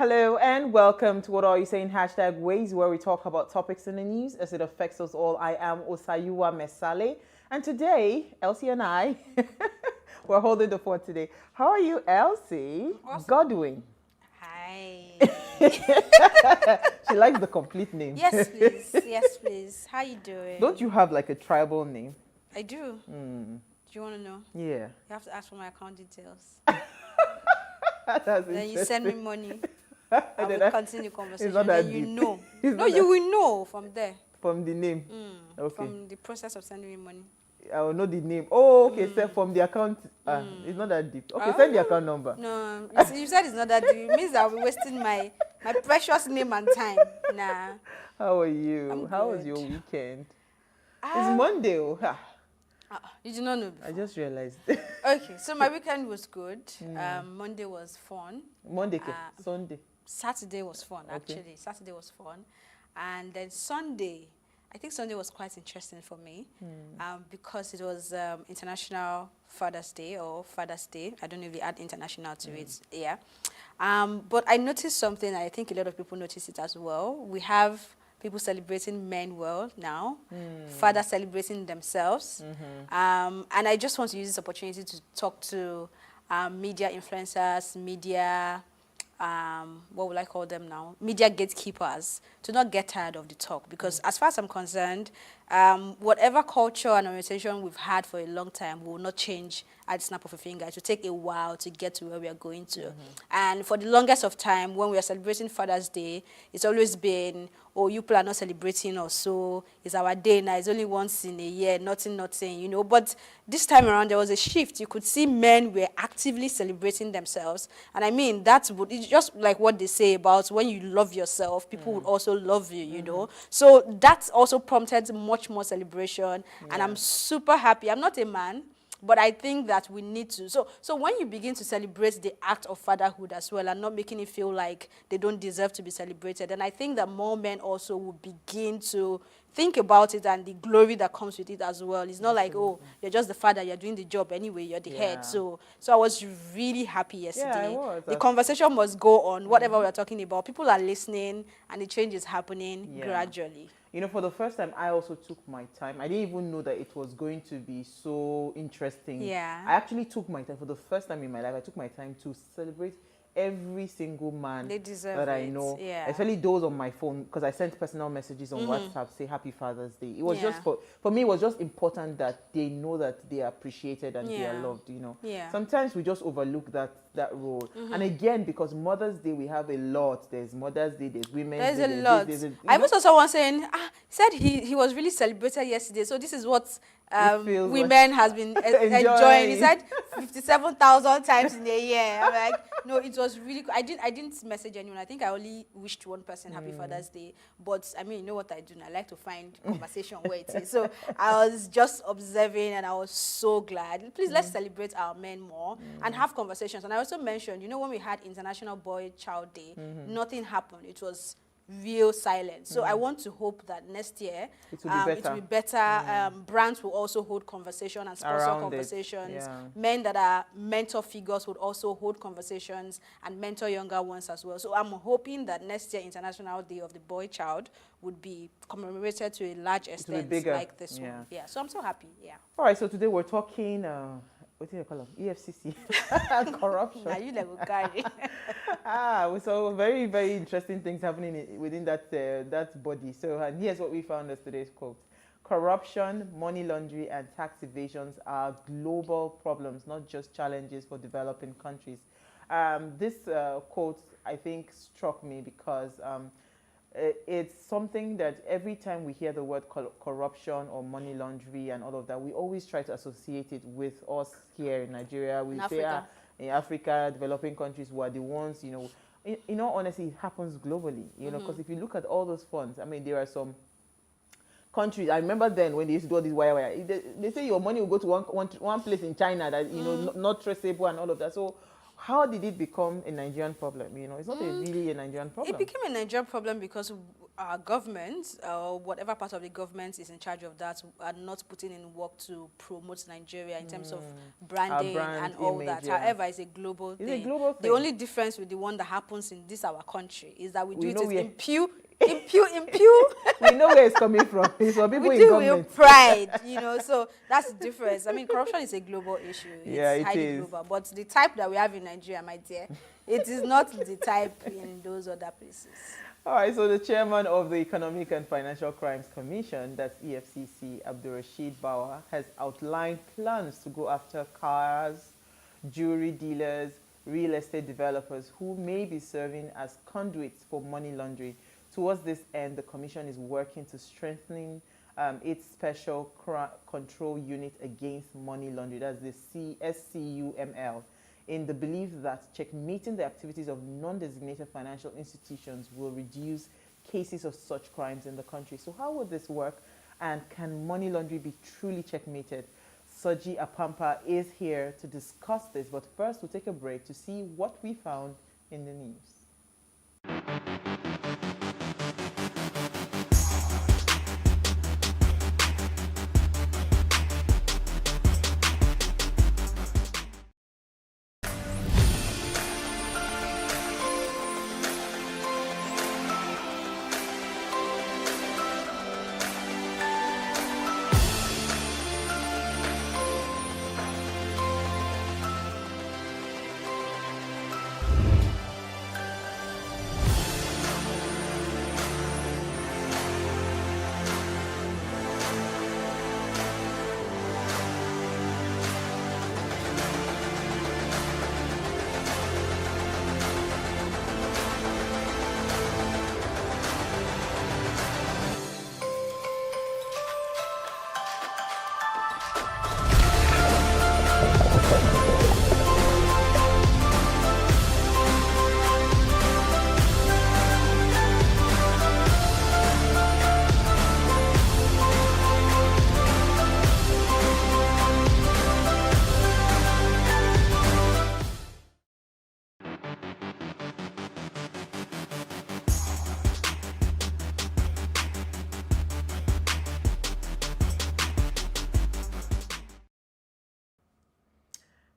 Hello and welcome to What Are You Saying? #Ways, where we talk about topics in the news as it affects us all. I am Osayuwa Mesale, and today, Elsie and I, we're holding the fort today. How are you, Elsie? Awesome. Godwin. Hi. She likes the complete name. Yes, please. Yes, please. How you doing? Don't you have like a tribal name? I do. Do you want to know? Yeah. You have to ask for my account details. That's Then you send me money. And I then will continue conversation. it's not that Then you deep. know. It's No, not you that- will know from there. From the name. Okay. From the process of sending me money. I will know the name. Oh, okay. So from the account, it's not that deep. Okay, send the account number. No, you said it's not that deep. It means I'll be wasting my precious name and time. Nah. How are you? I'm How was good. your weekend? Ah, It's Monday. Oh. you did not know before. I just realized. Okay, so my weekend was good. Monday was fun. Monday, Sunday. Saturday was fun, Okay. actually. Saturday was fun. And then Sunday, I think Sunday was quite interesting for me because it was International Father's Day or Father's Day. I don't know if you add international to it. Yeah. But I noticed something. I think a lot of people notice it as well. We have people celebrating men well now, fathers celebrating themselves. And I just want to use this opportunity to talk to media influencers, media, what will I call them now? Media gatekeepers, to not get tired of the talk. Because as far as I'm concerned, whatever culture and orientation we've had for a long time will not change at the snap of a finger. It will take a while to get to where we are going to. And for the longest of time, when we are celebrating Father's Day, it's always been, oh, you people are not celebrating us, so it's our day now. It's only once in a year, nothing, you know. But this time around, there was a shift. You could see men were actively celebrating themselves. And I mean, it's just like what they say about when you love yourself, people would also love you, you know. So that also prompted much more celebration. And I'm super happy. I'm not a man, but I think that we need to. So when you begin to celebrate the act of fatherhood as well and not making it feel like they don't deserve to be celebrated, and I think that more men also will begin to think about it and the glory that comes with it as well. It's not like, oh, you're just the father, you're doing the job anyway, you're the head. So I was really happy yesterday. I was. The conversation must go on, whatever we're talking about. People are listening and the change is happening gradually. You know, for the first time, I also took my time. I didn't even know that it was going to be so interesting. Yeah. I actually took my time. For the first time in my life, I took my time to celebrate every single man They deserve that I it, know. yeah. Especially those on my phone, because I sent personal messages on WhatsApp, say Happy Father's Day. It was Yeah. just, for me, it was just important that they know that they are appreciated and they are Yeah. loved, you know. Yeah. Sometimes we just overlook that role. And again, because Mother's Day, we have a lot. There's Mother's Day, there's Women's Day. There's a lot. I even saw someone saying, he said he was really celebrated yesterday. So this is what feels women has been enjoying. He said 57,000 times in a year. I'm like, no, it was really cool. I didn't message anyone. I think I only wished one person Happy Father's Day. But I mean, you know what I do? I like to find conversation where it is. So I was just observing and I was so glad. Please, let's celebrate our men more and have conversations. And I also mentioned, you know, when we had International Boy Child Day, nothing happened. It was real silence. So I want to hope that next year it will be better. Brands will also hold conversation and sponsor Around it, conversations. yeah. Men that are mentor figures would also hold conversations and mentor younger ones as well. So I'm hoping that next year International Day of the Boy Child would be commemorated to a large extent bigger. like this one. Yeah. So I'm so happy. Yeah. All right, so today we're talking, what do you call them? EFCC, corruption. Now you level carry. We saw very, very interesting things happening within that body. So and here's what we found as today's quote. Corruption, money laundering, and tax evasions are global problems, not just challenges for developing countries. This quote, I think, struck me because it's something that every time we hear the word corruption or money laundering and all of that, we always try to associate it with us here in Nigeria. We say in Africa, developing countries who are the ones, you know. In all honesty, it happens globally, you know, because if you look at all those funds, I mean, there are some countries. I remember then when they used to do all this wire. They say your money will go to one place in China that, you know, not traceable and all of that. So how did it become a Nigerian problem? You know, it's not really a Nigerian problem. It became a Nigerian problem because our government, or whatever part of the government is in charge of that, are not putting in work to promote Nigeria in terms of branding and all image, that. yeah. However, it's a global thing. It's a global The thing. only difference with the one that happens in our country is that we do it know in we know where it's coming from. It's for people we in do government. with pride, you know, so that's the difference. I mean, corruption is a global issue. Yeah, It's it highly is. global. But the type that we have in Nigeria, my dear, it is not the type in those other places. All right, so the chairman of the Economic and Financial Crimes Commission, that's EFCC, Abdulrasheed Bawa, has outlined plans to go after cars, jewelry dealers, real estate developers who may be serving as conduits for money laundering. Towards this end, the commission is working to strengthen its special control unit against money laundering, that's the SCUML, in the belief that checkmating the activities of non-designated financial institutions will reduce cases of such crimes in the country. So how would this work, and can money laundering be truly checkmated? Soji Apampa is here to discuss this, but first we'll take a break to see what we found in the news.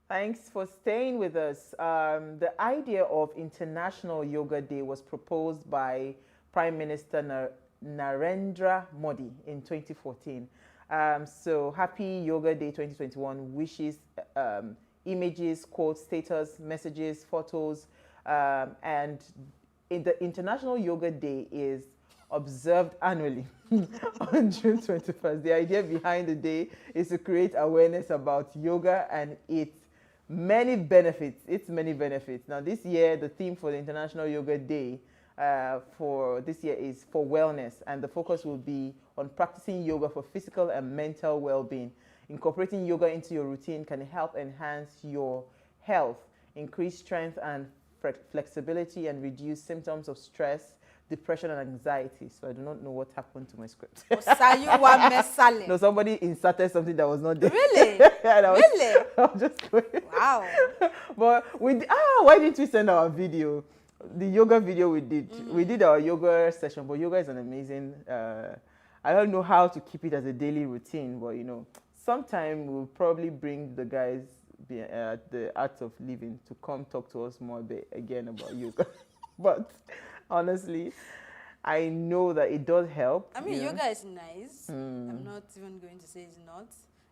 Thanks for staying with us. The idea of International Yoga Day was proposed by Prime Minister Narendra Modi in 2014. So happy Yoga Day 2021 wishes, images, quotes, status, messages, photos, and the International Yoga Day is observed annually on June 21st. The idea behind the day is to create awareness about yoga and its many benefits. Now this year, the theme for the International Yoga Day for this year is for wellness, and the focus will be on practicing yoga for physical and mental well-being. Incorporating yoga into your routine can help enhance your health, increase strength and flexibility, and reduce symptoms of stress, depression, and anxiety. So I do not know what happened to my script. No, somebody inserted something that was not there. Really? Yeah, really? I'm just going. Wow. But why didn't we send our video? The yoga video we did. We did our yoga session, but yoga is an amazing, I don't know how to keep it as a daily routine, but you know, sometime we'll probably bring the guys at the Art of Living to come talk to us more again about yoga. But honestly, I know that it does help. I mean, yoga is nice. I'm not even going to say it's not,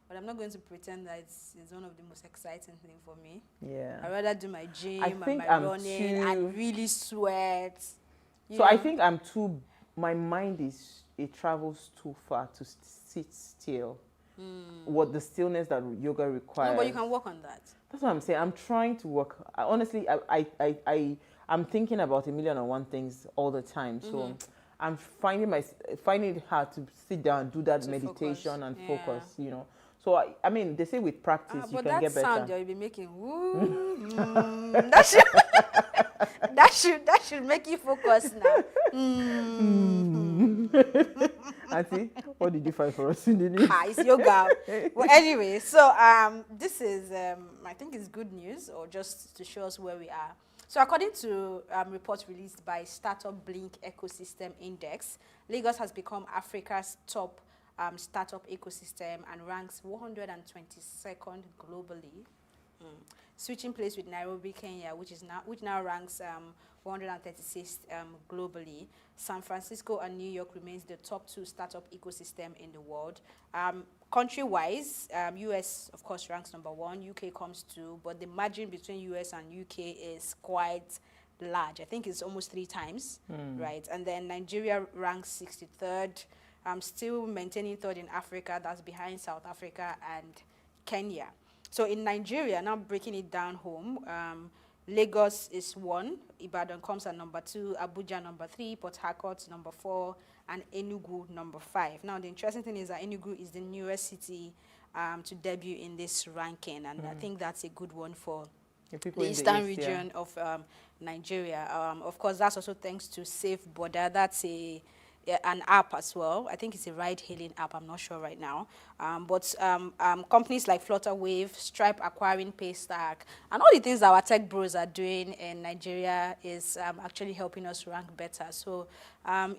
but I'm not going to pretend that it's one of the most exciting things for me. Yeah. I'd rather do my gym and my running and really sweat. So I think my mind it travels too far to sit still. What the stillness that yoga requires. No, but you can work on that. That's what I'm saying. I'm trying to work. Honestly, I'm thinking about 1,000,001 things all the time. So I'm finding it hard to sit down and do that meditation and focus, you know. So I mean, they say with practice you can get better. But that sound you'll be making, that should make you focus now. Auntie, what did you find for us in the news? It's yoga. Well, anyway, so this is I think it's good news, or just to show us where we are. So according to reports released by Startup Blink Ecosystem Index, Lagos has become Africa's top startup ecosystem and ranks 122nd globally. Switching place with Nairobi, Kenya, which now ranks 136th globally. San Francisco and New York remains the top 2 startup ecosystem in the world. Country-wise, US of course ranks number 1, UK comes 2, but the margin between US and UK is quite large. I think it's almost 3 times, right? And then Nigeria ranks 63rd. Still maintaining 3rd in Africa. That's behind South Africa and Kenya. So in Nigeria, now breaking it down home, Lagos is 1, Ibadan comes at number 2, Abuja number 3, Port Harcourt number 4, and Enugu number 5. Now the interesting thing is that Enugu is the newest city to debut in this ranking, and I think that's a good one for the eastern region of Nigeria. Of course, that's also thanks to Safe Border. That's an app as well. I think it's a ride-hailing app. I'm not sure right now. But companies like Flutterwave, Stripe acquiring Paystack, and all the things that our tech bros are doing in Nigeria is actually helping us rank better. So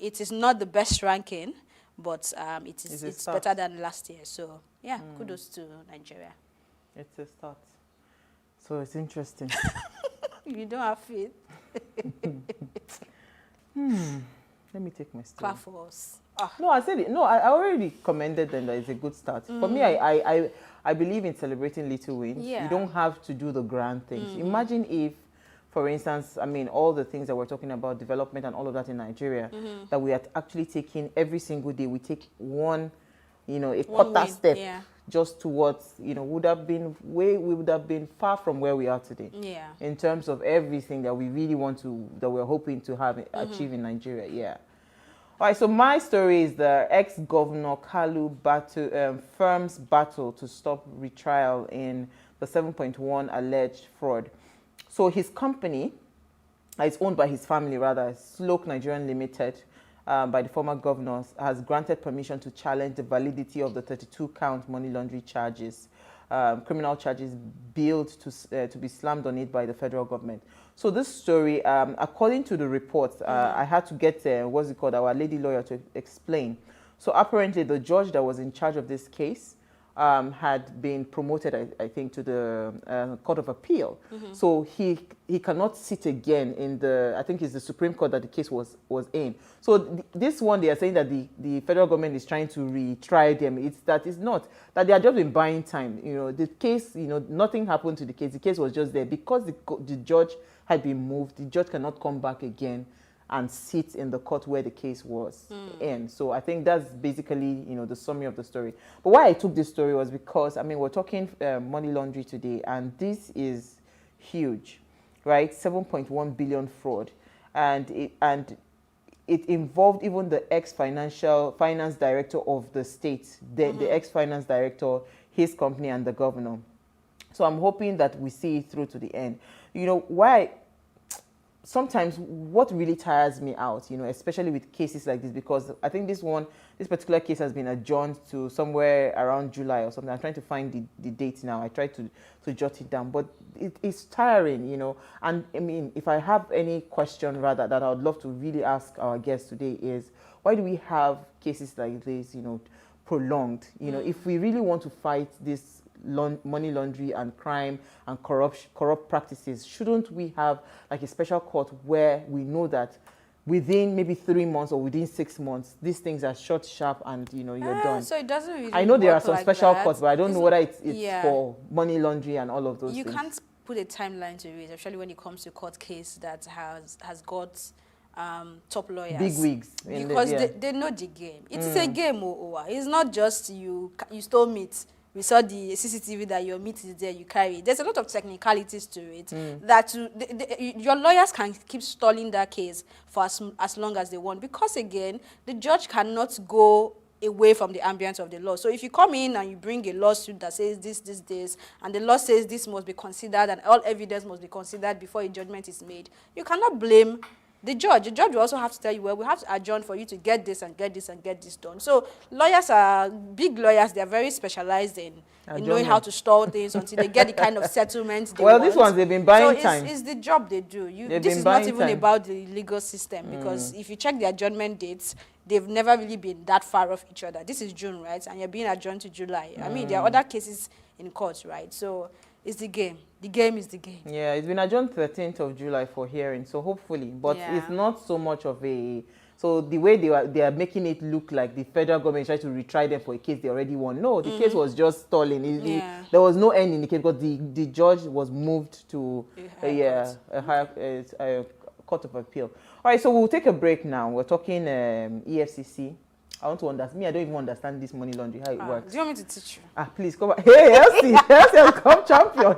it is not the best ranking, but it's better than last year. So yeah, kudos to Nigeria. It's a start. So it's interesting. You don't have faith. Let me take my story. Clap for us. No, I said it. No, I already commended them that it's a good start. For me, I believe in celebrating little wins. Yeah. You don't have to do the grand things. Imagine if, for instance, I mean, all the things that we're talking about, development and all of that in Nigeria, that we are actually taking every single day. We take one, a quarter step just towards, we would have been far from where we are today. Yeah. In terms of everything that we really that we're hoping to have achieve in Nigeria. Yeah. All right, so my story is the ex-governor Kalu firm's battle to stop retrial in the 7.1 alleged fraud. So his company, is owned by his family rather, Sloke Nigerian Limited, by the former governor, has granted permission to challenge the validity of the 32-count money laundering charges, criminal charges billed to be slammed on it by the federal government. So this story, according to the reports, I had to get, our lady lawyer to explain. So apparently the judge that was in charge of this case had been promoted, I think, to the Court of Appeal. So he cannot sit again in I think it's the Supreme Court that the case was in. So this one, they are saying that the federal government is trying to retry them. That they are just been buying time. The case, nothing happened to the case. The case was just there. Because the judge had been moved, the judge cannot come back again and sit in the court where the case was in. So I think that's basically, the summary of the story. But why I took this story was because, we're talking money laundering today, and this is huge, right? 7.1 billion fraud. And it involved even the finance director of the state, the ex-finance director, his company, and the governor. So I'm hoping that we see it through to the end. Why? Sometimes what really tires me out, especially with cases like this, because I think this particular case has been adjourned to somewhere around July or something. I'm trying to find the date now. I tried to jot it down, but it's tiring, And if I have any question rather that I would love to really ask our guests today is, why do we have cases like this, prolonged? If we really want to fight this money laundering and crime and corrupt practices, shouldn't we have like a special court where we know that within maybe 3 months or within 6 months, these things are short, sharp, and you're done? So it doesn't really I know there are some like special that. courts, but I don't know whether it's for money laundering and all of those things. You can't put a timeline to it, especially when it comes to court case that has got top lawyers, big wigs, because they know the game. It's a game. It's not just you stole meat. We saw the CCTV that your meat is there, you carry it. There's a lot of technicalities to it that your lawyers can keep stalling that case for as long as they want, because again, the judge cannot go away from the ambience of the law. So if you come in and you bring a lawsuit that says this, and the law says this must be considered and all evidence must be considered before a judgment is made, you cannot blame the judge will also have to tell you, well, we have to adjourn for you to get this and get this and get this done. So lawyers are big lawyers. They are very specialized in knowing how to stall things until they get the kind of settlement they well, want. these ones, they've been buying time. So it's the job they do. This is not even about the legal system, because if you check the adjournment dates, they've never really been that far off each other. This is June, right? And you're being adjourned to July. I mean, there are other cases in court, right? So it's the game. The game is the game. Yeah, it's been adjourned 13th of July for hearing, so hopefully. But it's not so much of a... So the way they are making it look like the federal government tried to retry them for a case they already won. No, the case was just stalling. There was no end in the case because the judge was moved to a higher court of appeal. All right, so we'll take a break now. We're talking EFCC. I want to understand. Me, I don't even understand this money laundering, how it works. Do you want me to teach you? Please come back. Hey, Elsie, come champion.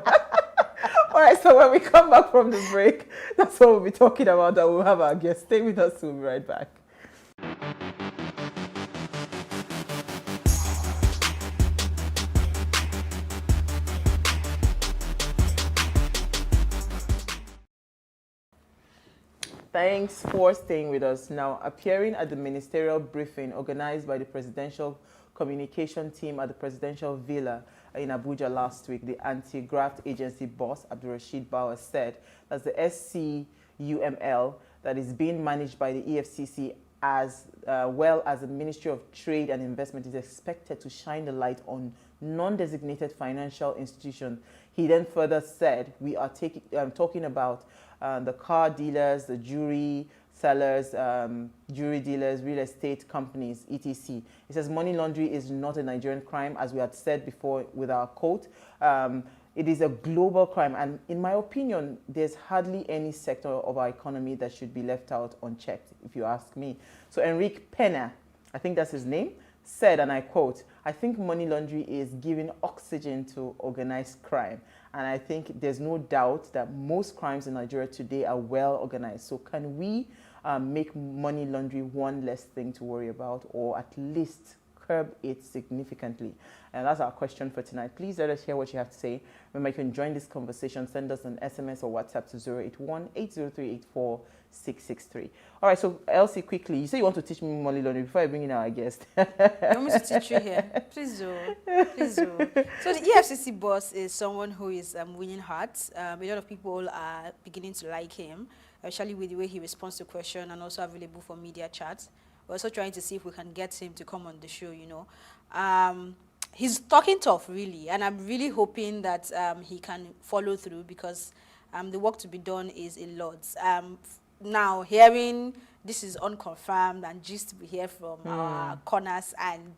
All right, so when we come back from the break, that's what we'll be talking about, and we'll have our guest. Stay with us, we'll be right back. Thanks for staying with us. Now, appearing at the ministerial briefing organized by the Presidential Communication Team at the Presidential Villa in Abuja last week, the anti-graft agency boss, Abdulrasheed Bauer, said that the SCUML that is being managed by the EFCC as well as the Ministry of Trade and Investment is expected to shine the light on non-designated financial institutions. He then further said, we are talking about the car dealers, the jewelry sellers, jewelry dealers, real estate companies, etc. He says money laundering is not a Nigerian crime, as we had said before with our quote. It is a global crime, and in my opinion, there's hardly any sector of our economy that should be left out unchecked, if you ask me. So Enrique Pena, I think that's his name, said, and I quote, I think money laundering is giving oxygen to organized crime. And I think there's no doubt that most crimes in Nigeria today are well organized. So can we make money laundering one less thing to worry about, or at least curb it significantly? And that's our question for tonight. Please let us hear what you have to say. Remember, you can join this conversation. Send us an SMS or WhatsApp to 081-803-84663. All right, so Elsie, quickly, you say you want to teach me money laundering before I bring in our guest. You want me to teach you here? Please do. Please do. So the EFCC boss is someone who is winning hearts. A lot of people are beginning to like him, especially with the way he responds to questions and also available for media chats. We're also trying to see if we can get him to come on the show, you know. He's talking tough, really, and I'm really hoping that he can follow through, because the work to be done is a lot. Now, hearing this is unconfirmed and just we hear from our corners and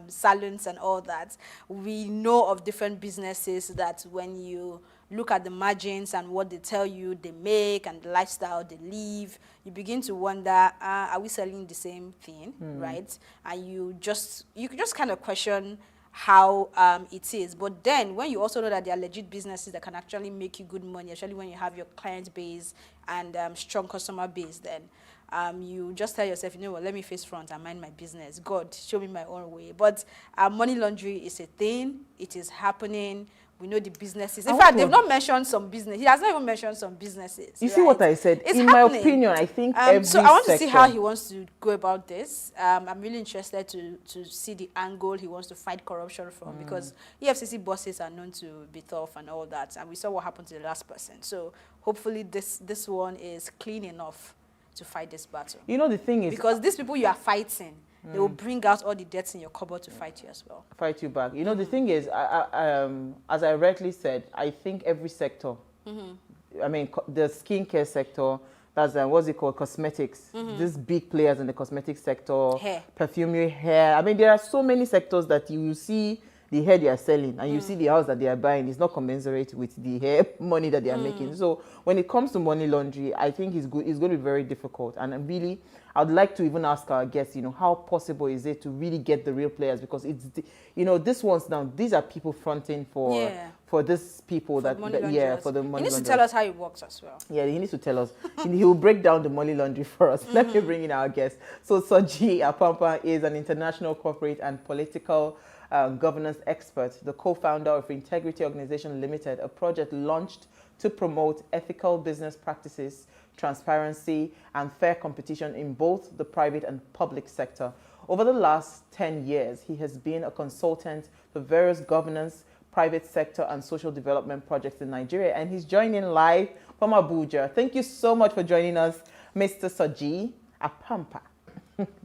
salons and all that, we know of different businesses that when you look at the margins and what they tell you they make and the lifestyle they live, you begin to wonder, are we selling the same thing, right? And you can just kind of question how it is. But then when you also know that there are legit businesses that can actually make you good money, especially when you have your client base and strong customer base, then you just tell yourself, you know what, let me face front and mind my business. God, show me my own way. But money laundering is a thing. It is happening. We know the businesses. In fact, they've not mentioned some business. He has not even mentioned some businesses. You see what I said? It's in happening. My opinion, I think every So I want to sector. see how he wants to go about this. I'm really interested to see the angle he wants to fight corruption from, because EFCC bosses are known to be tough and all that, and we saw what happened to the last person. So hopefully this one is clean enough to fight this battle. You know, the thing is, because these people you are fighting, they will bring out all the debts in your cupboard to fight you as well. Fight you back. You know, the thing is, as I rightly said, I think every sector, I mean, the skincare sector, that's what's it called, cosmetics. These big players in the cosmetic sector, Hair. perfumery, hair. I mean, there are so many sectors that you see the hair they are selling and you see the house that they are buying is not commensurate with the hair money that they are making. So when it comes to money laundering, I think it's going to be very difficult. And really, I'd like to even ask our guests, you know, how possible is it to really get the real players? Because it's, you know, this one's now, these are people fronting for these people for the money launderers. He needs to tell us how it works as well. Yeah, he needs to tell us. He will break down the money laundering for us. Let me bring in our guest. So Soji Apampa is an international corporate and political governance expert, the co-founder of Integrity Organization Limited, a project launched to promote ethical business practices transparency, and fair competition in both the private and public sector. Over the last 10 years, he has been a consultant for various governance, private sector, and social development projects in Nigeria, and he's joining live from Abuja. Thank you so much for joining us, Mr. Soji Apampa.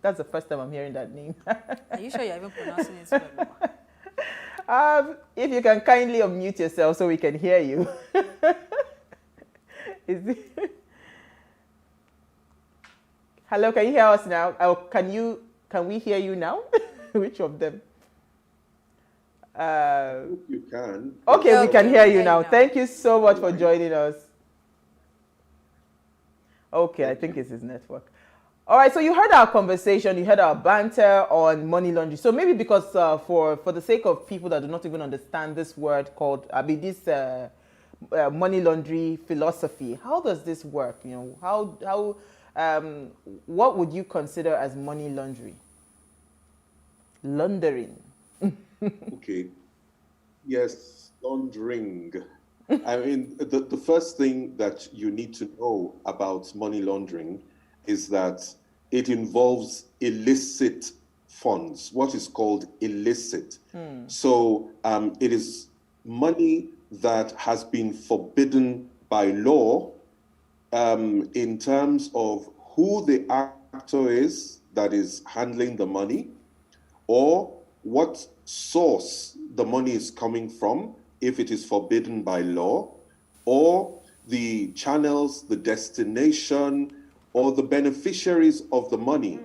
That's the first time I'm hearing that name. Are you sure you're even pronouncing it well? If you can kindly unmute yourself so we can hear you. Hello, can you hear us now? Oh, can we hear you now? Which of them? You can. Okay, we can hear you now. Thank you so much for joining us. Okay, I think it's his network. All right, so you heard our conversation, you heard our banter on money laundering. So maybe because for the sake of people that do not even understand this word called, money laundering philosophy, how does this work? You know, what would you consider as money laundering? Laundering. Okay. Yes, laundering. I mean, the first thing that you need to know about money laundering is that it involves illicit funds, what is called illicit. So it is money that has been forbidden by law in terms of who the actor is that is handling the money, or what source the money is coming from, if it is forbidden by law, or the channels, the destination, or the beneficiaries of the money.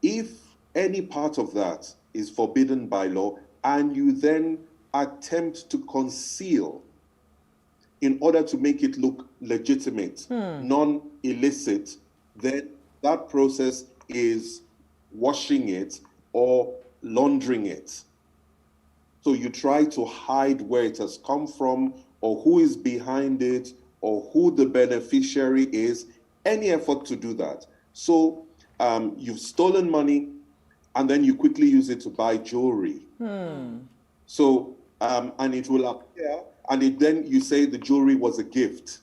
If any part of that is forbidden by law and you then attempt to conceal in order to make it look legitimate, non-illicit, then that process is washing it or laundering it. So you try to hide where it has come from, or who is behind it, or who the beneficiary is, any effort to do that. So you've stolen money and then you quickly use it to buy jewelry. So, and it will appear, and then you say the jewelry was a gift.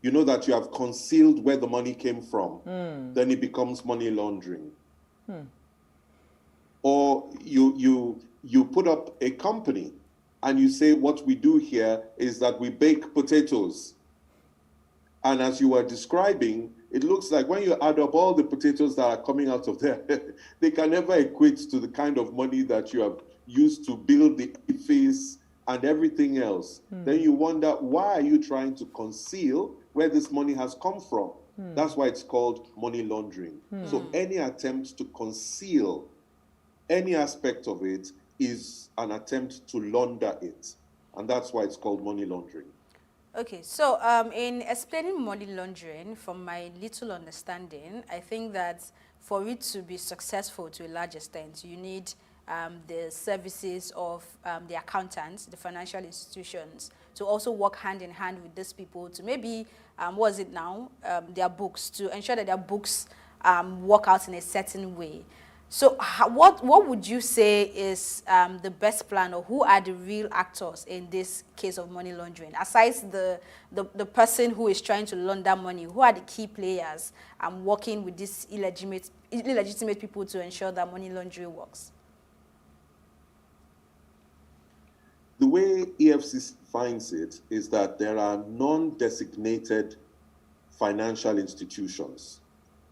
You know that you have concealed where the money came from. Then it becomes money laundering. Or you put up a company and you say, what we do here is that we bake potatoes. And as you were describing, it looks like when you add up all the potatoes that are coming out of there, they can never equate to the kind of money that you have used to build the edifice and everything else. Then you wonder, why are you trying to conceal where this money has come from? That's why it's called money laundering. So any attempt to conceal any aspect of it is an attempt to launder it. And that's why it's called money laundering. Okay, so in explaining money laundering, from my little understanding, I think that for it to be successful to a large extent, you need the services of the accountants, the financial institutions, to also work hand in hand with these people to maybe, their books, to ensure that their books work out in a certain way. So what would you say is the best plan, or who are the real actors in this case of money laundering? Aside the person who is trying to launder money, who are the key players working with these illegitimate people to ensure that money laundering works? The way EFCC finds it is that there are non-designated financial institutions.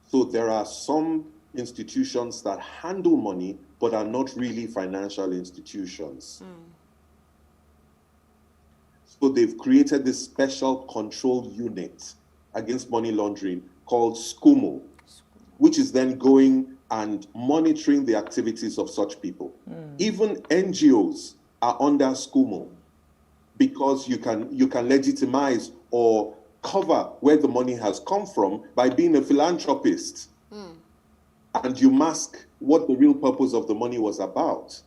So there are some institutions that handle money but are not really financial institutions. So they've created this special control unit against money laundering called SCUMO, which is then going and monitoring the activities of such people. Even NGOs are under SCUMO because you can legitimize or cover where the money has come from by being a philanthropist. And you mask what the real purpose of the money was about.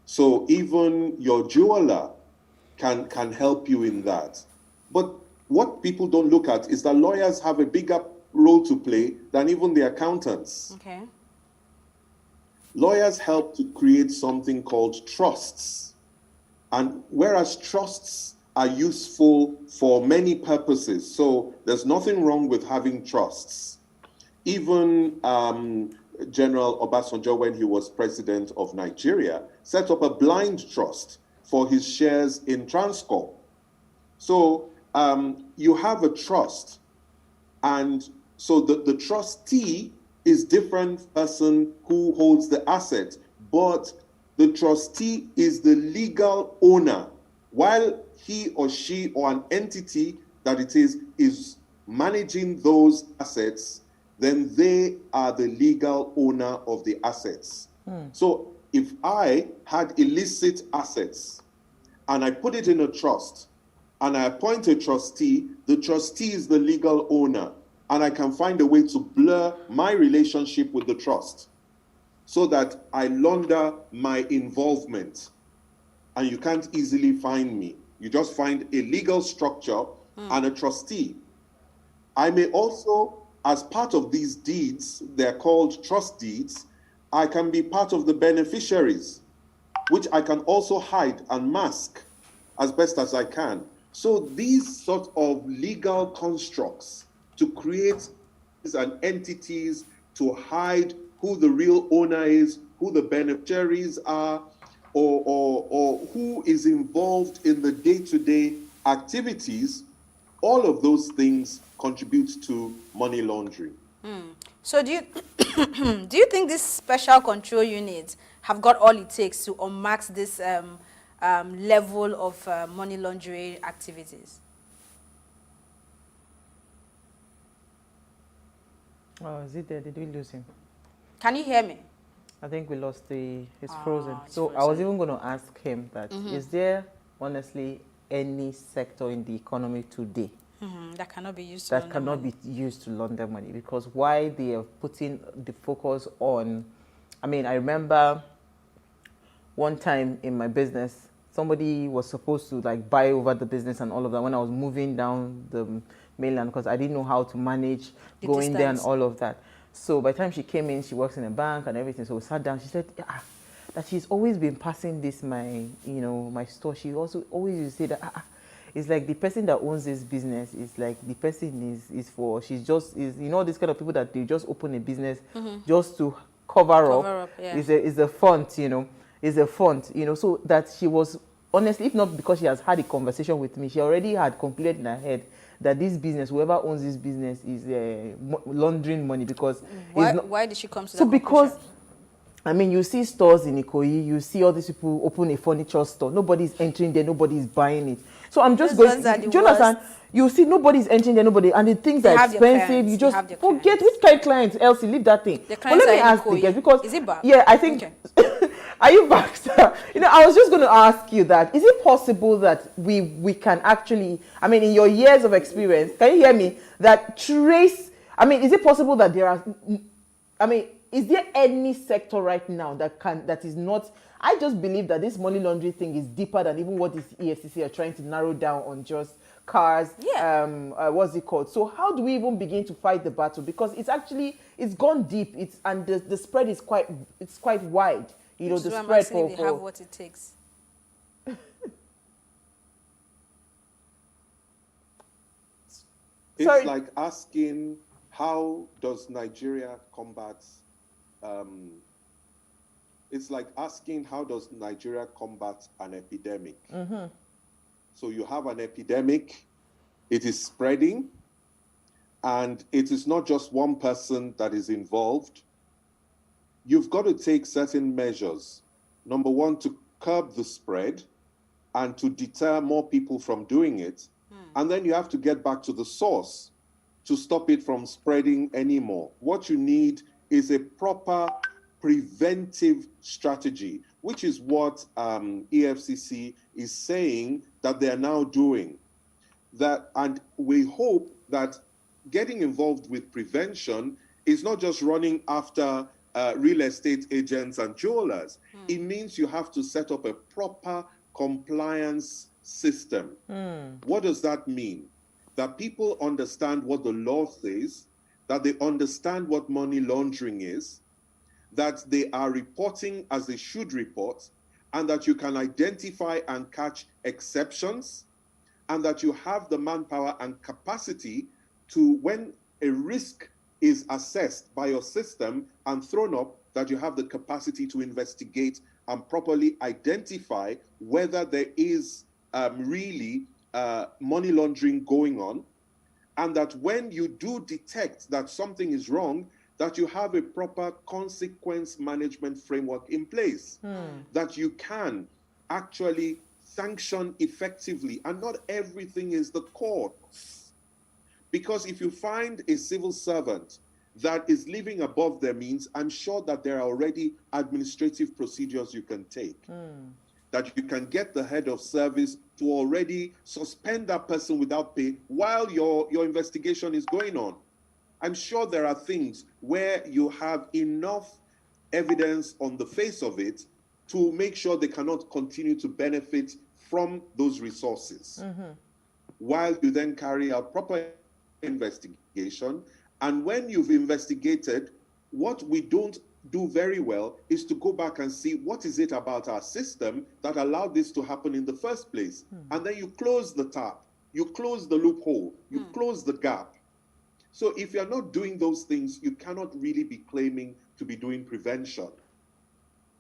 So even your jeweler can help you in that. But what people don't look at is that lawyers have a bigger role to play than even the accountants. Okay. Lawyers help to create something called trusts. And whereas trusts are useful for many purposes. So there's nothing wrong with having trusts. Even General Obasanjo, when he was president of Nigeria, set up a blind trust for his shares in Transcorp. So you have a trust, and so the trustee is different person who holds the asset, but the trustee is the legal owner, while he or she or an entity that it is managing those assets, then they are the legal owner of the assets. So if I had illicit assets and I put it in a trust and I appoint a trustee, the trustee is the legal owner, and I can find a way to blur my relationship with the trust so that I launder my involvement, and you can't easily find me. You just find a legal structure and a trustee. I may also, as part of these deeds, they're called trust deeds, I can be part of the beneficiaries, which I can also hide and mask as best as I can. So these sort of legal constructs to create and entities to hide who the real owner is, who the beneficiaries are, or who is involved in the day-to-day activities, all of those things contribute to money laundering. So do you do you think these special control units have got all it takes to unmask this level of money laundering activities? Oh, is it there? Did we lose him? Can you hear me? I think we lost he's frozen. It's So I was frozen. even going to ask him that, is there honestly any sector in the economy today That cannot be used to that launder cannot money. be used to launder money? Because why they are putting the focus on, I mean, I remember one time in my business, somebody was supposed to like buy over the business and all of that when I was moving down the mainland, because I didn't know how to manage The going there and distance. all of that. So by the time she came in, she works in a bank and everything. So we sat down. She said, yeah, that she's always been passing this my store. She also always used to say that it's like the person that owns this business is like the person is for, she's just is this kind of people that they just open a business just to cover up. Yeah. Is a font, is a font, so that she was honestly, if not because she has had a conversation with me, she already had concluded in her head that this business, whoever owns this business, is laundering money, because Why did she come to that so because conclusion? I mean, you see stores in Ikoyi, you see all these people open a furniture store. Nobody's entering there, nobody's buying it. So I'm just Those going. ones are the Do you understand? worst. You see, nobody's entering there, nobody, and the things They are have their expensive. clients, You they just have their forget clients. which kind of clients. Elsie, leave that thing. The But clients let me are in ask the Ikoyi. girls, because Is it back? yeah, I think. Okay. Are you back, sir? I was just going to ask you that. Is it possible that we can actually, I mean, in your years of experience, can you hear me? That trace. I mean, is it possible that there are? I mean, is there any sector right now that is not? I just believe that this money laundering thing is deeper than even what this EFCC are trying to narrow down on just cars. Yeah. What's it called? So how do we even begin to fight the battle? Because it's gone deep. And the spread is quite wide. Which is The why I'm spread asking if they have what it takes. It's Sorry. like asking, how does Nigeria combat? It's like asking, how does Nigeria combat an epidemic? So you have an epidemic, it is spreading, and it is not just one person that is involved. You've got to take certain measures. Number one, to curb the spread and to deter more people from doing it. And then you have to get back to the source to stop it from spreading anymore. What you need is a proper preventive strategy, which is what EFCC is saying that they are now doing. And we hope that getting involved with prevention is not just running after real estate agents and jewelers. It means you have to set up a proper compliance system. What does that mean? That people understand what the law says, that they understand what money laundering is, that they are reporting as they should report, and that you can identify and catch exceptions, and that you have the manpower and capacity to, when a risk is assessed by your system and thrown up, that you have the capacity to investigate and properly identify whether there is really money laundering going on, and that when you do detect that something is wrong, that you have a proper consequence management framework in place, that you can actually sanction effectively, and not everything is the courts. Because if you find a civil servant that is living above their means, I'm sure that there are already administrative procedures you can take. That you can get the head of service to already suspend that person without pay while your investigation is going on. I'm sure there are things where you have enough evidence on the face of it to make sure they cannot continue to benefit from those resources. While you then carry out proper investigation. And when you've investigated, what we don't do very well is to go back and see what is it about our system that allowed this to happen in the first place. And then you close the tap, you close the loophole, you close the gap. So if you're not doing those things, you cannot really be claiming to be doing prevention.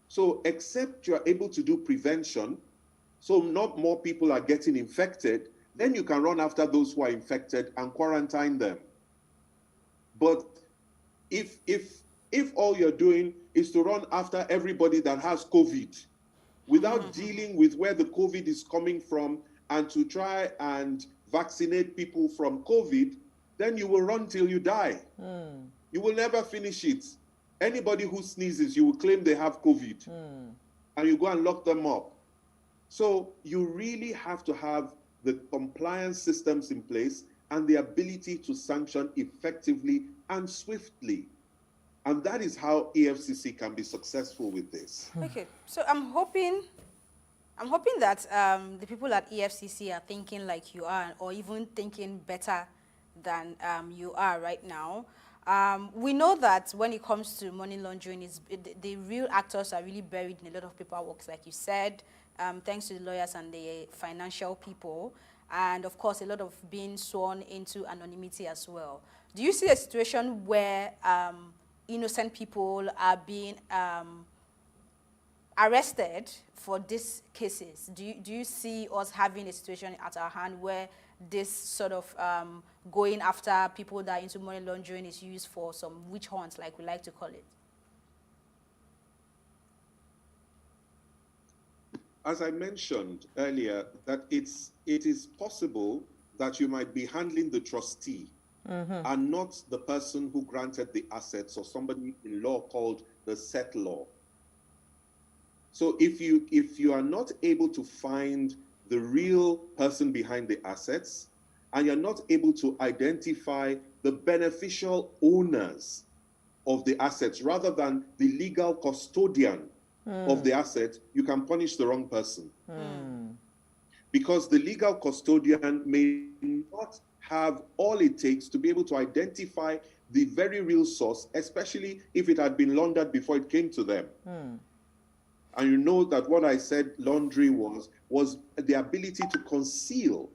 So except you're able to do prevention, so not more people are getting infected, then you can run after those who are infected and quarantine them. But if all you're doing is to run after everybody that has COVID without dealing with where the COVID is coming from and to try and vaccinate people from COVID, then you will run till you die. You will never finish it. Anybody who sneezes, you will claim they have COVID. And you go and lock them up. So you really have to have the compliance systems in place and the ability to sanction effectively and swiftly. And that is how EFCC can be successful with this. Okay, so I'm hoping that the people at EFCC are thinking like you are, or even thinking better than you are right now. We know that when it comes to money laundering, the real actors are really buried in a lot of paperwork, like you said, thanks to the lawyers and the financial people, and of course a lot of being sworn into anonymity as well. Do you see a situation where innocent people are being arrested for these cases? Do you see us having a situation at our hand where this sort of going after people that are into money laundering is used for some witch hunts, like we like to call it? As I mentioned earlier, that it is possible that you might be handling the trustee and not the person who granted the assets, or somebody in law called the settlor. So if you are not able to find the real person behind the assets, and you're not able to identify the beneficial owners of the assets rather than the legal custodian of the asset, you can punish the wrong person. Because the legal custodian may not have all it takes to be able to identify the very real source, especially if it had been laundered before it came to them. And you know that what I said laundry was the ability to conceal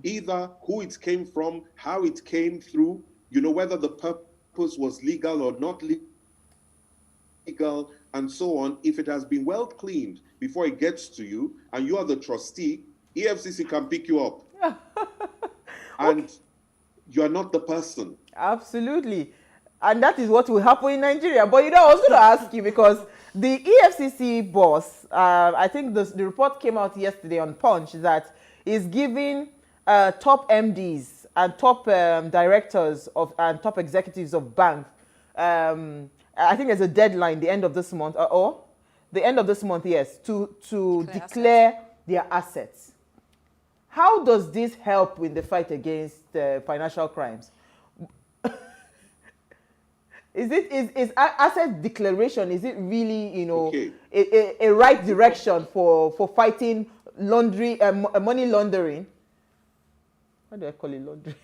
either who it came from, how it came through, whether the purpose was legal or not legal, and so on. If it has been well cleaned before it gets to you and you are the trustee, EFCC can pick you up. And you are not the person. Absolutely. And that is what will happen in Nigeria. But I was going to ask you, because the EFCC boss, I think the report came out yesterday on Punch, that is giving top MDs and top directors and top executives of banks, I think there's a deadline, the end of this month, or the end of this month, yes, to declare their assets. How does this help in the fight against financial crimes? Is asset declaration, is it really, Okay. a right direction for fighting money laundering? How do I call it laundering?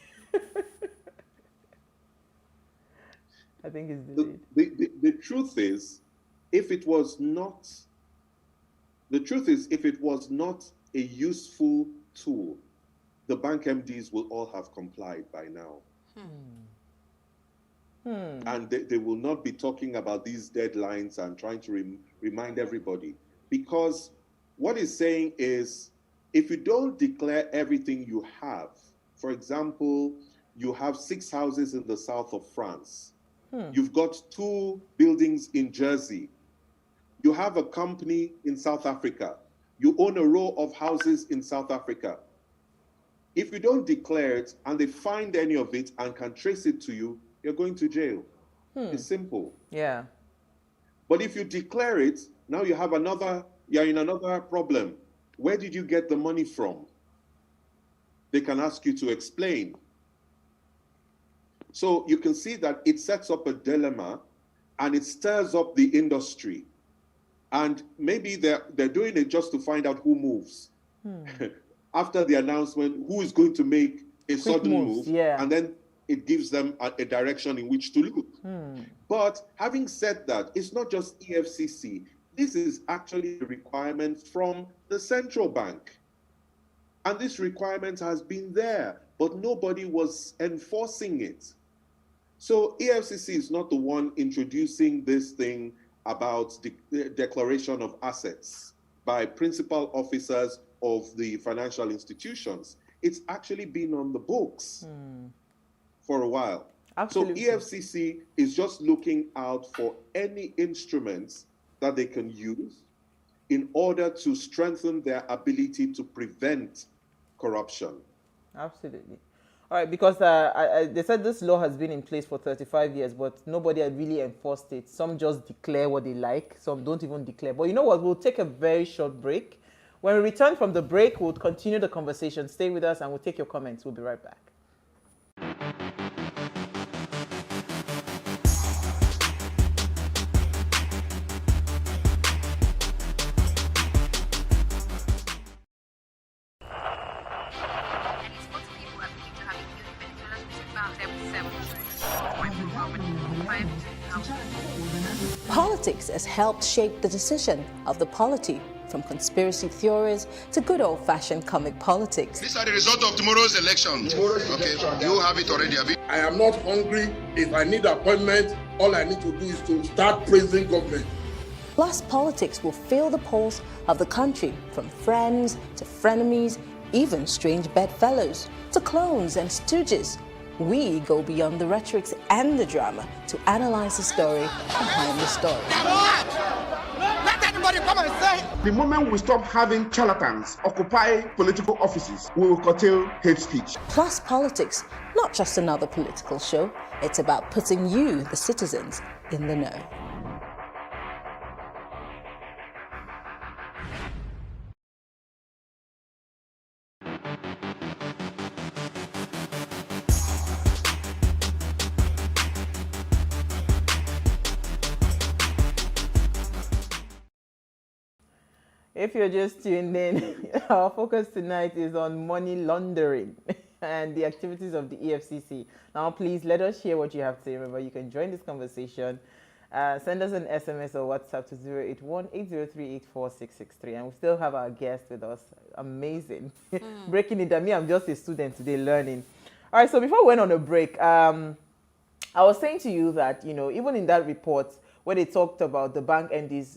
I think it's the truth is, if it was not a useful tool, the bank MDs will all have complied by now. And they will not be talking about these deadlines and trying to remind everybody. Because what it's saying is, if you don't declare everything you have, for example, you have 6 houses in the south of France. You've got 2 buildings in Jersey. You have a company in South Africa. You own a row of houses in South Africa. If you don't declare it and they find any of it and can trace it to you, you're going to jail. It's simple. Yeah. But if you declare it, now you're in another problem. Where did you get the money from? They can ask you to explain. So you can see that it sets up a dilemma and it stirs up the industry. And maybe they're doing it just to find out who moves. After the announcement, who is going to make a sudden move, and then it gives them a direction in which to look. But having said that, it's not just EFCC. This is actually a requirement from the central bank. And this requirement has been there, but nobody was enforcing it. So EFCC is not the one introducing this thing about the declaration of assets by principal officers of the financial institutions. It's actually been on the books for a while. Absolutely. So EFCC is just looking out for any instruments that they can use in order to strengthen their ability to prevent corruption. Absolutely. All right, because they said this law has been in place for 35 years, but nobody had really enforced it. Some just declare what they like. Some don't even declare. But you know what? We'll take a very short break. When we return from the break, we'll continue the conversation. Stay with us and we'll take your comments. We'll be right back. Politics has helped shape the decision of the polity, from conspiracy theories to good old-fashioned comic politics. These are the results of tomorrow's election. You have it already, Abi. I am not hungry. If I need appointment, all I need to do is to start praising government. Plus, politics will feel the pulse of the country, from friends to frenemies, even strange bedfellows, to clones and stooges. We go beyond the rhetorics and the drama to analyze the story behind the story. Let everybody come and say. The moment we stop having charlatans occupy political offices, we will curtail hate speech. Plus Politics, not just another political show. It's about putting you, the citizens, in the know. If you're just tuned in, our focus tonight is on money laundering and the activities of the EFCC. Now, please let us hear what you have to say. Remember, you can join this conversation. Send us an SMS or WhatsApp to 081-80384663. And we still have our guest with us. Amazing. Breaking it down. Me, I'm just a student today learning. All right, so before we went on a break, I was saying to you that, even in that report, where they talked about the bank MDs,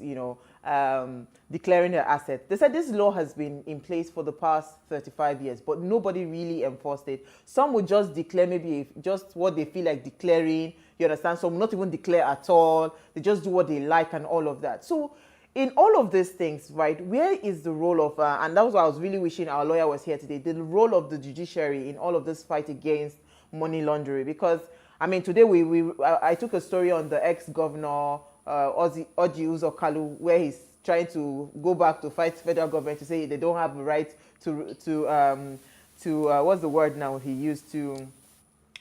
declaring their assets. They said this law has been in place for the past 35 years, but nobody really enforced it. Some would just declare maybe just what they feel like declaring, you understand? Some will not even declare at all. They just do what they like and all of that. So in all of these things, right, where is the role of, and that was what I was really wishing our lawyer was here today, the role of the judiciary in all of this fight against money laundering? Because, I mean, today I took a story on the ex-governor, Orji Uzor Kalu, where he's trying to go back to fight federal government to say they don't have the right to what's the word now he used to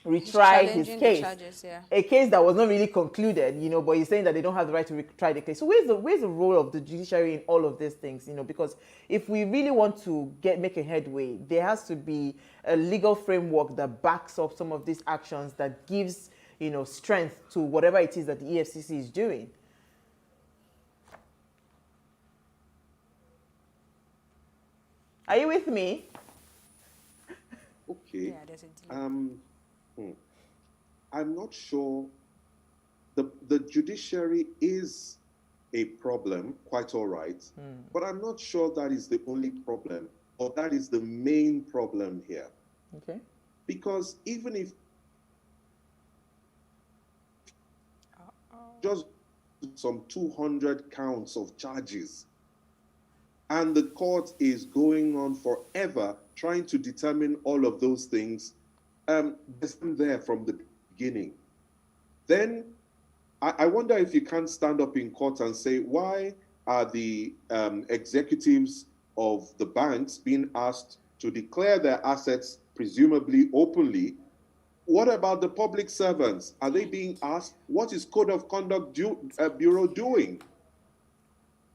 retry his case, charges, yeah. A case that was not really concluded, but he's saying that they don't have the right to retry the case. So where's the role of the judiciary in all of these things? Because if we really want to make a headway, there has to be a legal framework that backs up some of these actions, that gives strength to whatever it is that the EFCC is doing. Are you with me? Okay. Yeah, there's a delay. I'm not sure. The judiciary is a problem, quite all right, but I'm not sure that is the only problem or that is the main problem here. Okay. Because even if just some 200 counts of charges and the court is going on forever trying to determine all of those things, there's them there from the beginning. Then I wonder if you can't stand up in court and say, why are the executives of the banks being asked to declare their assets, presumably openly? What about the public servants? Are they being asked, what is Code of Conduct Bureau doing?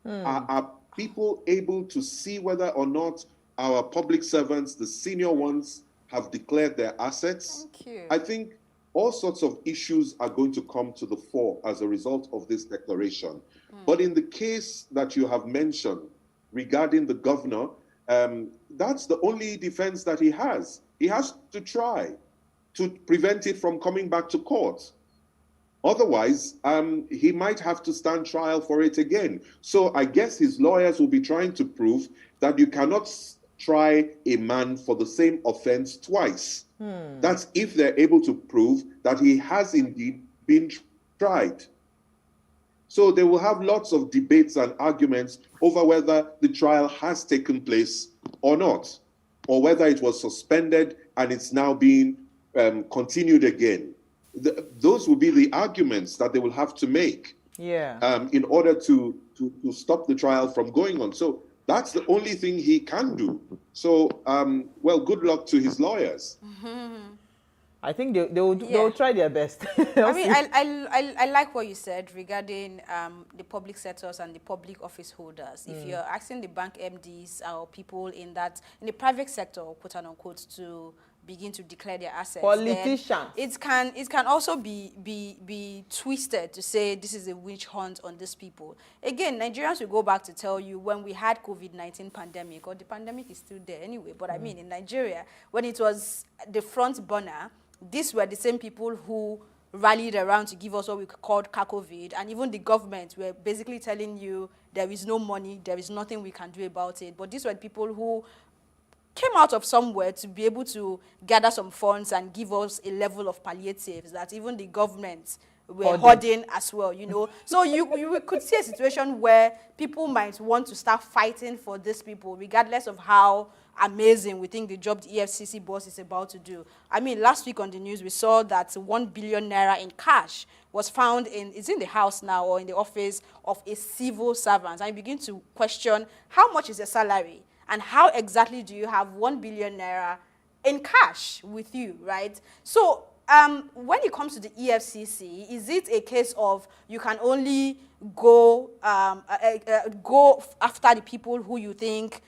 Are people able to see whether or not our public servants, the senior ones, have declared their assets? Thank you. I think all sorts of issues are going to come to the fore as a result of this declaration. But in the case that you have mentioned regarding the governor, that's the only defense that he has. He has to try to prevent it from coming back to court. Otherwise, he might have to stand trial for it again. So I guess his lawyers will be trying to prove that you cannot try a man for the same offense twice. That's if they're able to prove that he has indeed been tried. So they will have lots of debates and arguments over whether the trial has taken place or not, or whether it was suspended and it's now being continued again. Those will be the arguments that they will have to make in order to stop the trial from going on. So that's the only thing he can do. So, well, good luck to his lawyers. I think they'll try their best. I mean, I like what you said regarding the public sectors and the public office holders. If you're asking the bank MDs or people in the private sector, quote unquote, to begin to declare their assets, politicians, it can also be twisted to say this is a witch hunt on these people. Again, Nigerians will go back to tell you when we had COVID-19 pandemic, or the pandemic is still there anyway, but I mean in Nigeria, when it was the front burner, these were the same people who rallied around to give us what we called COVID, and even the government were basically telling you there is no money, there is nothing we can do about it. But these were the people who came out of somewhere to be able to gather some funds and give us a level of palliatives that even the government were hoarding as well, you know. So you could see a situation where people might want to start fighting for these people, regardless of how amazing we think the job the EFCC boss is about to do. I mean, last week on the news, we saw that 1 billion naira in cash was found it's in the house now or in the office of a civil servant. And you begin to question how much is a salary and how exactly do you have 1 billion naira in cash with you, right? So when it comes to the EFCC, is it a case of you can only go go after the people who you think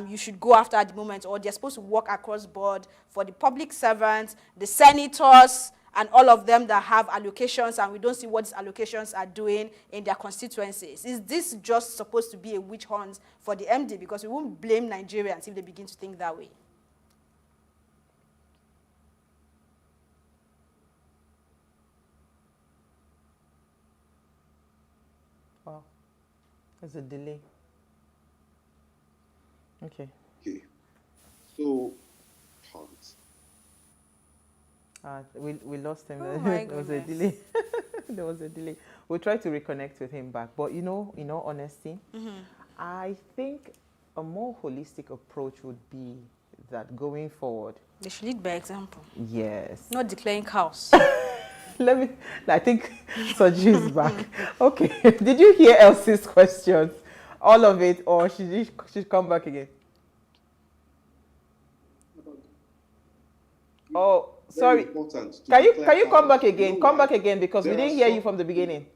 you should go after at the moment, or they're supposed to work across board for the public servants, the senators, and all of them that have allocations, and we don't see what these allocations are doing in their constituencies? Is this just supposed to be a witch hunt for the MD? Because we won't blame Nigerians if they begin to think that way. Wow, there's a delay. Okay. So, hunt. We lost him. Oh my There was a delay. There was a delay. We'll try to reconnect with him back. But in all honesty, I think a more holistic approach would be that going forward, They should lead by example. yes. Not declaring cows. I think Soji is back. Okay. Did you hear Elsie's questions? All of it, or should come back again? Oh, sorry. Can you come back again? Come back again, because we didn't hear you from the beginning.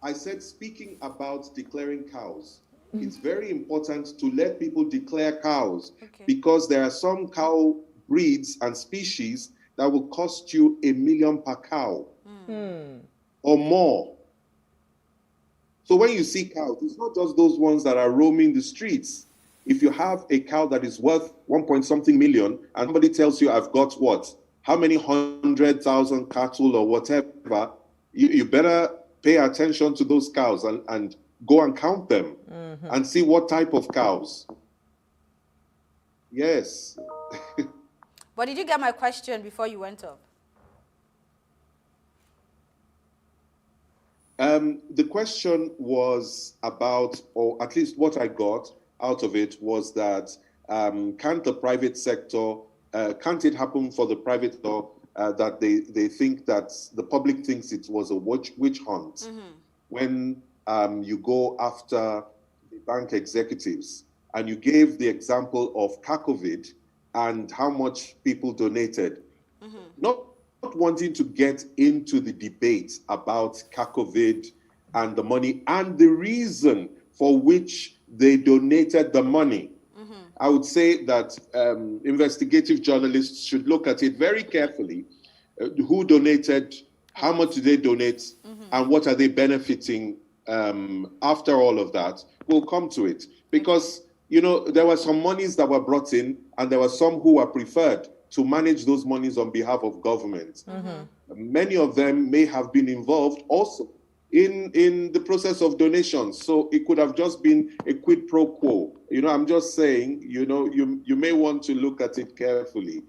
I said, speaking about declaring cows, it's very important to let people declare cows, because there are some cow breeds and species that will cost you $1 million per cow or more. So when you see cows, it's not just those ones that are roaming the streets. if you have a cow that is worth 1 point something million, and somebody tells you, I've got what? How many 100,000 cattle or whatever, you better pay attention to those cows and go and count them and see what type of cows. Yes. But did you get my question before you went off? The question was about, or at least what I got out of it was that can't the private sector, can't it happen for the private sector that they think that the public thinks it was a witch hunt when you go after the bank executives, and you gave the example of Kakovid and how much people donated. Not wanting to get into the debate about Kakovid and the money and the reason for which they donated the money. I would say that investigative journalists should look at it very carefully. Who donated, how much did they donate, and what are they benefiting after all of that? We'll come to it. Because, you know, there were some monies that were brought in, and there were some who were preferred to manage those monies on behalf of government. Many of them may have been involved also in the process of donations. So it could have just been a quid pro quo. You know, I'm just saying, you know, you may want to look at it carefully,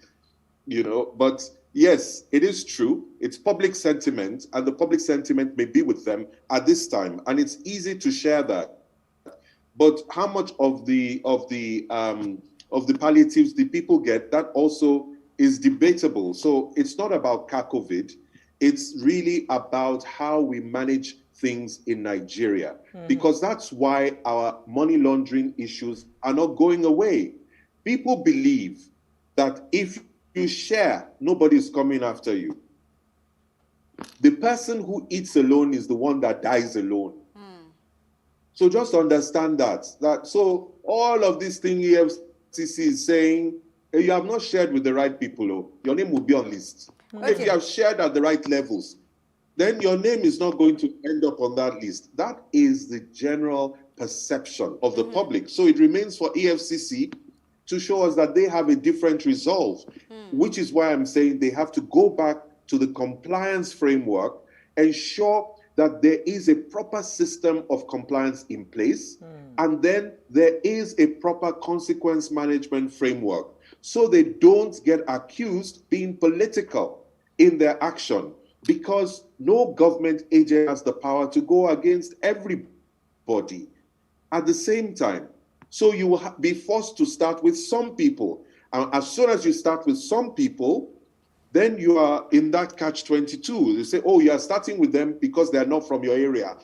you know, but yes, it is true. It's public sentiment, and the public sentiment may be with them at this time. And it's easy to share that. But how much of the palliatives the people get, that also is debatable. So it's not about Kakovid. It's really about how we manage things in Nigeria, because that's why our money laundering issues are not going away. People believe that if you share, nobody's coming after you. The person who eats alone is the one that dies alone. So just understand that. So all of this thing EFCC is saying, you have not shared with the right people, your name will be on list. Okay. If you have shared at the right levels, then your name is not going to end up on that list. That is the general perception of the public. So it remains for EFCC to show us that they have a different resolve, which is why I'm saying they have to go back to the compliance framework, ensure that there is a proper system of compliance in place, and then there is a proper consequence management framework, so they don't get accused being political in their action, because no government agent has the power to go against everybody at the same time. So you will be forced to start with some people. And as soon as you start with some people, then you are in that catch-22. They say, oh, you are starting with them because they are not from your area.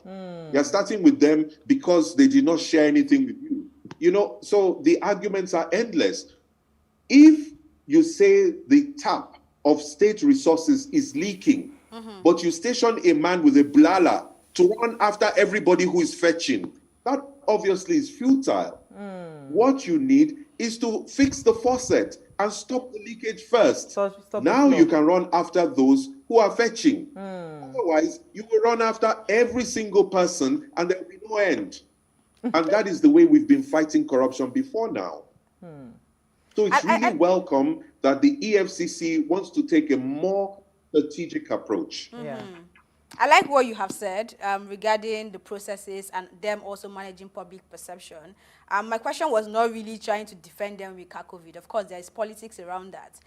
You are starting with them because they did not share anything with you. You know, so the arguments are endless. If you say the tap of state resources is leaking, but you station a man with a blala to run after everybody who is fetching, that obviously is futile. What you need is to fix the faucet and stop the leakage first. Stop now you can run after those who are fetching. Otherwise, you will run after every single person and there will be no end. And that is the way we've been fighting corruption before now. So it's really welcome that the EFCC wants to take a more strategic approach. I like what you have said regarding the processes and them also managing public perception. My question was not really trying to defend them with Kakovid. Of course, there is politics around that.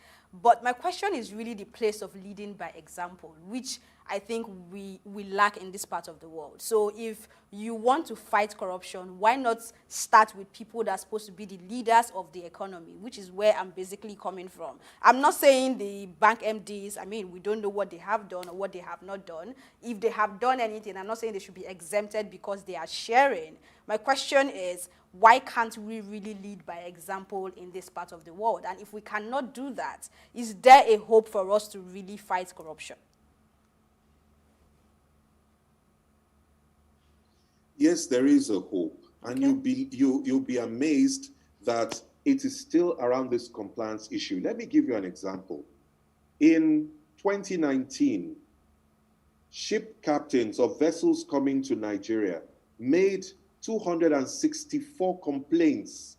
But my question is really the place of leading by example, which I think we lack in this part of the world. So if you want to fight corruption, why not start with people that are supposed to be the leaders of the economy, which is where I'm basically coming from. I'm not saying the bank MDs, I mean, we don't know what they have done or what they have not done. If they have done anything, I'm not saying they should be exempted because they are sharing. My question is, why can't we really lead by example in this part of the world? And if we cannot do that, is there a hope for us to really fight corruption? Yes, there is a hope. And you'll be amazed that it is still around this compliance issue. Let me give you an example. In 2019, ship captains of vessels coming to Nigeria made 264 complaints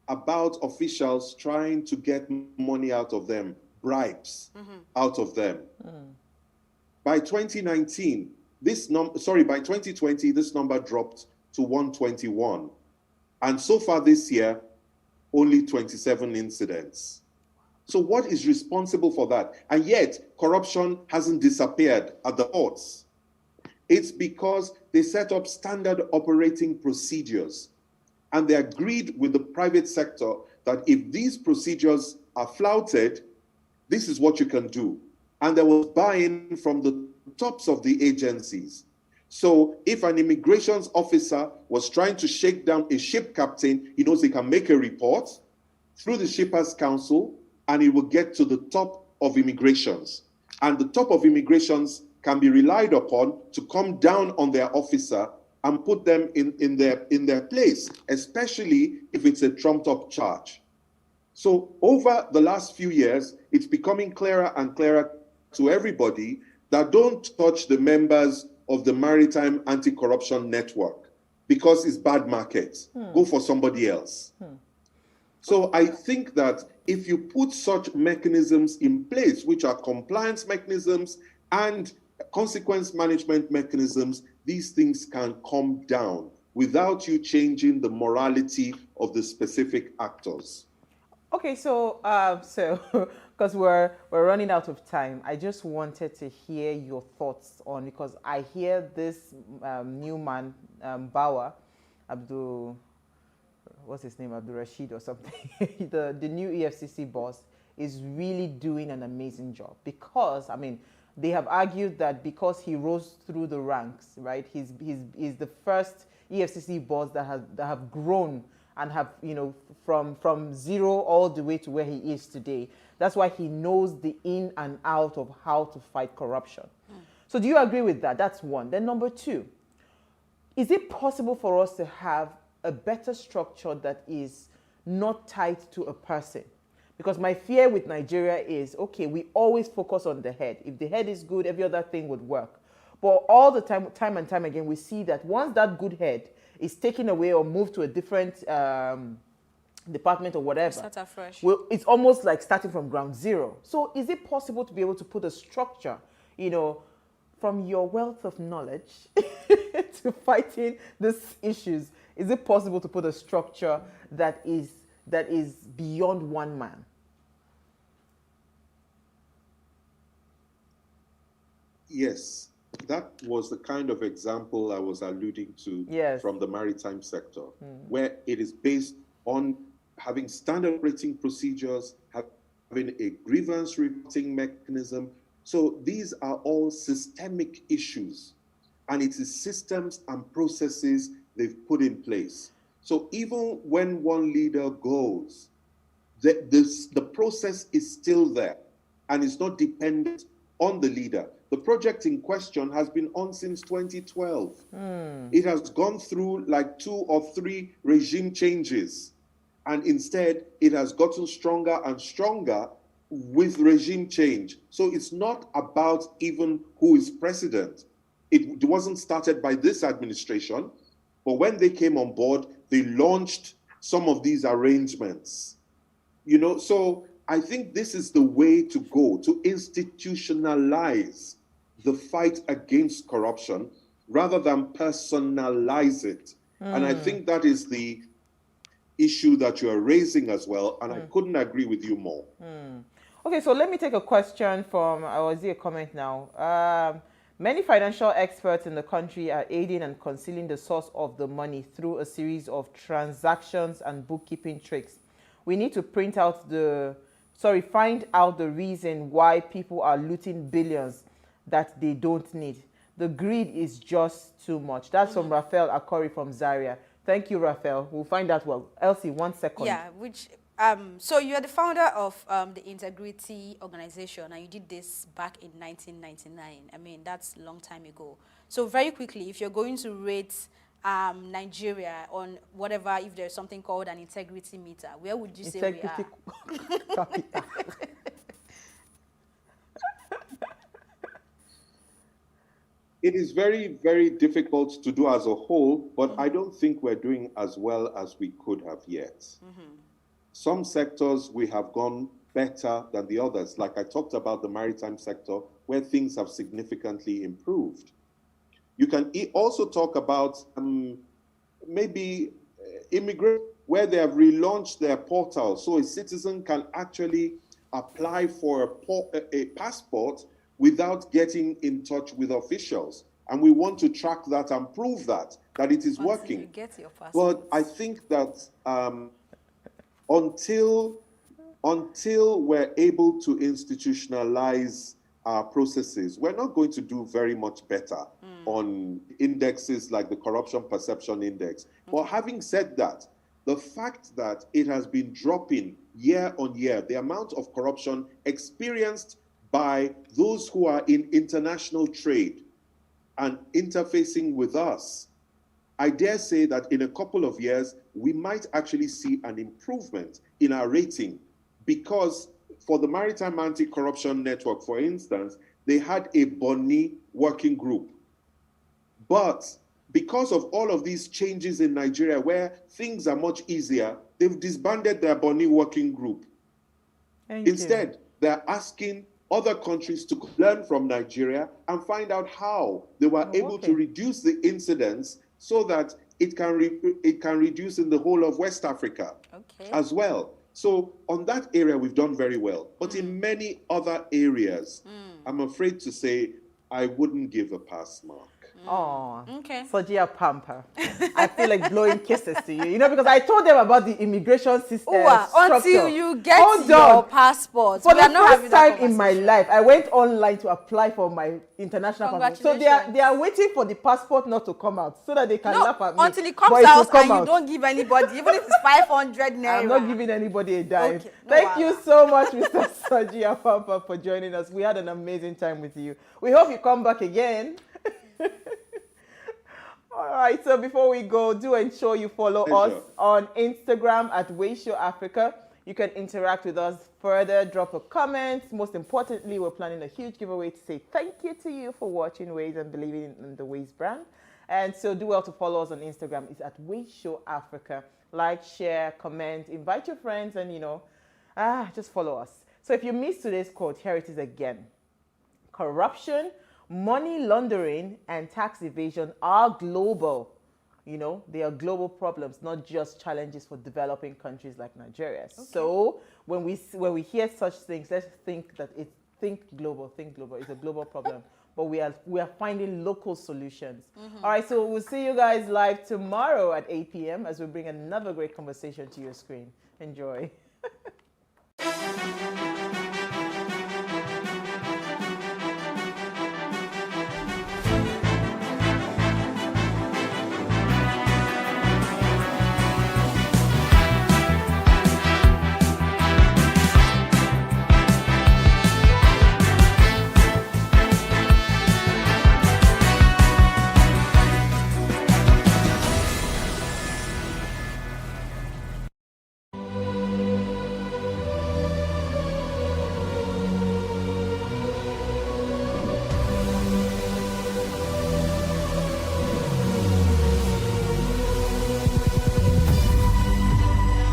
about officials trying to get money out of them, bribes out of them. By 2019, by 2020, this number dropped to 121. And so far this year, only 27 incidents. So what is responsible for that? And yet, corruption hasn't disappeared at the courts. It's because they set up standard operating procedures. And they agreed with the private sector that if these procedures are flouted, this is what you can do. And there was buy-in from the tops of the agencies. So if an immigrations officer was trying to shake down a ship captain, he knows he can make a report through the Shippers Council, and it will get to the top of immigrations. And the top of immigrations can be relied upon to come down on their officer and put them in their place, especially if it's a trumped-up charge. So over the last few years, it's becoming clearer and clearer to everybody that don't touch the members of the Maritime Anti-Corruption Network because it's bad market. Go for somebody else. So I think that if you put such mechanisms in place, which are compliance mechanisms and consequence management mechanisms, these things can come down without you changing the morality of the specific actors. Okay, so because we're running out of time, I just wanted to hear your thoughts on, because I hear this new man, Bauer, what's his name, Abdul Rashid or something, the new EFCC boss is really doing an amazing job, because, I mean, they have argued that because he rose through the ranks, right, he's the first EFCC boss that have grown and have, you know, from zero all the way to where he is today. That's why he knows the in and out of how to fight corruption. So do you agree with that? That's one. Then number two, is it possible for us to have a better structure that is not tied to a person? Because my fear with Nigeria is, okay, we always focus on the head. If the head is good, every other thing would work. But all the time and time again, we see that once that good head is taken away or moved to a different department or whatever, start afresh. Well, it's almost like starting from ground zero. So is it possible to be able to put a structure, you know, from your wealth of knowledge to fighting these issues? Is it possible to put a structure that is beyond one man? Yes, that was the kind of example I was alluding to from the maritime sector, where it is based on having standard operating procedures, having a grievance reporting mechanism. So these are all systemic issues, and it is systems and processes they've put in place. So even when one leader goes, the process is still there, and it's not dependent on the leader. The project in question has been on since 2012. It has gone through like 2 or 3 regime changes, and instead it has gotten stronger and stronger with regime change. So it's not about even who is president. It wasn't started by this administration, but when they came on board, they launched some of these arrangements. You know, so I think this is the way to go, to institutionalize the fight against corruption rather than personalize it. And I think that is the issue that you are raising as well, and I couldn't agree with you more. Okay, so let me take a question from, I will see a comment now. Many financial experts in the country are aiding and concealing the source of the money through a series of transactions and bookkeeping tricks. We need to find out the reason why people are looting billions that they don't need. The greed is just too much. That's from Raphael Akori from Zaria. Thank you, Raphael. We'll find out well. Elsie, 1 second. Yeah, so you are the founder of the Integrity Organization, and you did this back in 1999. I mean, that's a long time ago. So very quickly, if you're going to rate Nigeria on whatever, if there's something called an integrity meter, where would you say we are? It is very, very difficult to do as a whole, but I don't think we're doing as well as we could have yet. Some sectors we have gone better than the others. Like I talked about the maritime sector, where things have significantly improved. You can also talk about maybe immigration, where they have relaunched their portal, so a citizen can actually apply for a passport without getting in touch with officials. And we want to track that and prove that it is working. You get your passport. But I think that until we're able to institutionalize our processes, we're not going to do very much better on indexes like the Corruption Perception Index. But having said that, the fact that it has been dropping year on year, the amount of corruption experienced by those who are in international trade and interfacing with us, I dare say that in a couple of years, we might actually see an improvement in our rating, because for the Maritime Anti-Corruption Network, for instance, they had a Bonny working group. But because of all of these changes in Nigeria where things are much easier, they've disbanded their Bonny working group. Instead, they're asking other countries to learn from Nigeria and find out how they were able to reduce the incidence so that it can reduce in the whole of West Africa as well. So on that area, we've done very well. But in many other areas, I'm afraid to say I wouldn't give a pass mark. Oh, okay. Sojia Pamper. I feel like blowing kisses to you, because I told them about the immigration system. Until you get your passport. For the first time in my life, I went online to apply for my international passport. So they are waiting for the passport not to come out so that they can laugh at me. Until it comes out and you don't give anybody, even if it's 500 naira. I'm not giving anybody a dime. Okay. Thank you so much, Mr. Sojia Pamper, for joining us. We had an amazing time with you. We hope you come back again. All right, so before we go, do ensure you follow us on Instagram at PlusTvAfrica. You can interact with us further, drop a comment. Most importantly, we're planning a huge giveaway to say thank you to you for watching Ways and believing in the Ways brand. And so do well to follow us on Instagram. It's at PlusTvAfrica. Like, share, comment, invite your friends, and just follow us. So if you missed today's quote, here it is again. Corruption, money laundering, and tax evasion are global. They are global problems, not just challenges for developing countries like Nigeria. Okay. So when we hear such things, let's think global. It's a global problem, but we are finding local solutions. All right, so we'll see you guys live tomorrow at 8 p.m. as we bring another great conversation to your screen. Enjoy.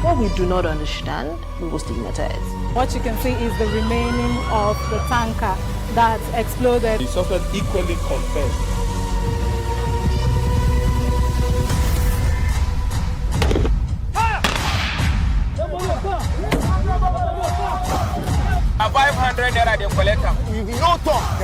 What we do not understand, we will stigmatize. What you can see is the remaining of the tanker that exploded. He suffered equally confessed. $500 they collect. No talk.